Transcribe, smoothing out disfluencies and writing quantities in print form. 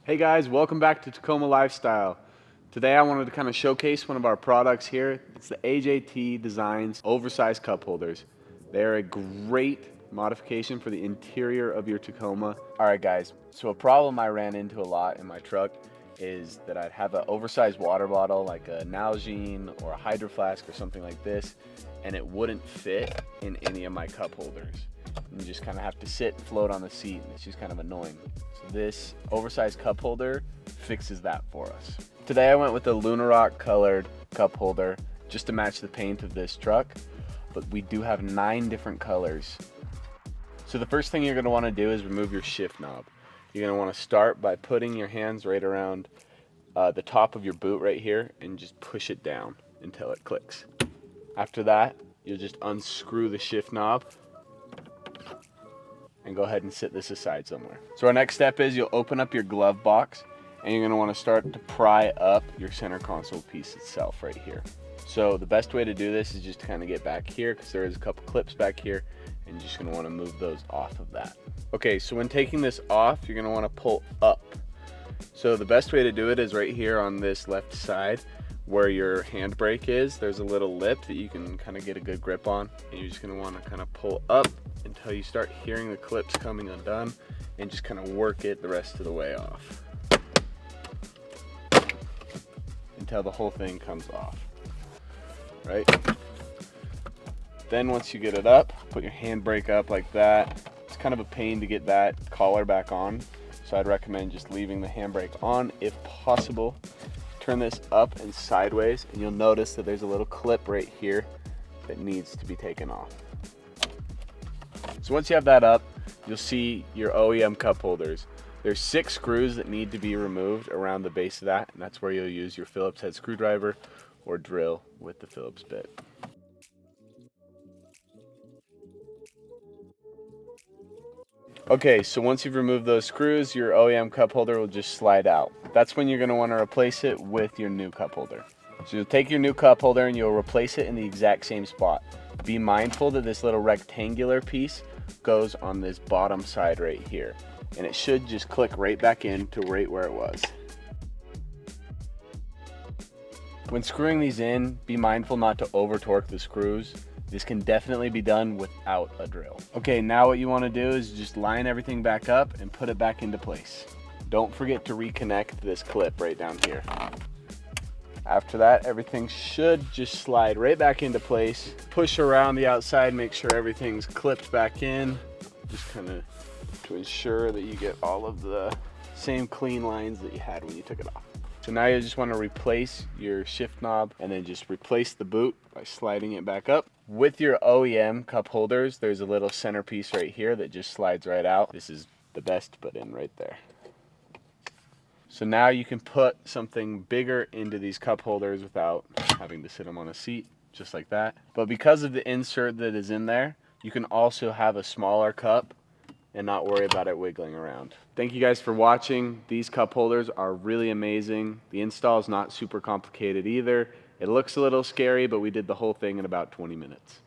Hey guys, welcome back to Tacoma Lifestyle. Today I wanted to kind of showcase one of our products here. It's the AJT Designs Oversize Cupholders. They're a great modification for the interior of your Tacoma. Alright guys, so a problem I ran into a lot in my truck is that I'd have an oversized water bottle like a Nalgene or a Hydro Flask or something like this, and it wouldn't fit in any of my cup holders. You just kind of have to sit and float on the seat, and it's just kind of annoying. So this oversized cup holder fixes that for us. Today I went with the Lunarock colored cup holder just to match the paint of this truck, but we do have 9 different colors. So the first thing you're going to want to do is remove your shift knob. You're going to want to start by putting your hands right around the top of your boot right here and just push it down until it clicks. After that, you'll just unscrew the shift knob and go ahead and sit this aside somewhere. So our next step is you'll open up your glove box and you're gonna wanna start to pry up your center console piece itself right here. So the best way to do this is just to kind of get back here, because there is a couple clips back here, and you're just gonna wanna move those off of that. Okay, so when taking this off, you're gonna wanna pull up. So the best way to do it is right here on this left side where your handbrake is. There's a little lip that you can kind of get a good grip on, and you're just gonna wanna kind of pull up until you start hearing the clips coming undone, and just kind of work it the rest of the way off until the whole thing comes off, right? Then once you get it up, put your handbrake up like that. It's kind of a pain to get that collar back on, so I'd recommend just leaving the handbrake on if possible. Turn this up and sideways, and you'll notice that there's a little clip right here that needs to be taken off. So once you have that up, you'll see your OEM cup holders. There's 6 screws that need to be removed around the base of that, and that's where you'll use your Phillips head screwdriver or drill with the Phillips bit. Okay, so once you've removed those screws, your OEM cup holder will just slide out. That's when you're going to want to replace it with your new cup holder. So you'll take your new cup holder and you'll replace it in the exact same spot. Be mindful that this little rectangular piece goes on this bottom side right here, and it should just click right back in to right where it was. When screwing these in, be mindful not to over torque the screws. This can definitely be done without a drill. Okay, now what you want to do is just line everything back up and put it back into place. Don't forget to reconnect this clip right down here. After that, everything should just slide right back into place. Push around the outside, make sure everything's clipped back in, just kind of to ensure that you get all of the same clean lines that you had when you took it off. So now you just want to replace your shift knob and then just replace the boot by sliding it back up. With your OEM cup holders, there's a little centerpiece right here that just slides right out. This is the best to put in right there. So now you can put something bigger into these cup holders without having to sit them on a seat, just like that. But because of the insert that is in there, you can also have a smaller cup and not worry about it wiggling around. Thank you guys for watching. These cup holders are really amazing. The install is not super complicated either. It looks a little scary, but we did the whole thing in about 20 minutes.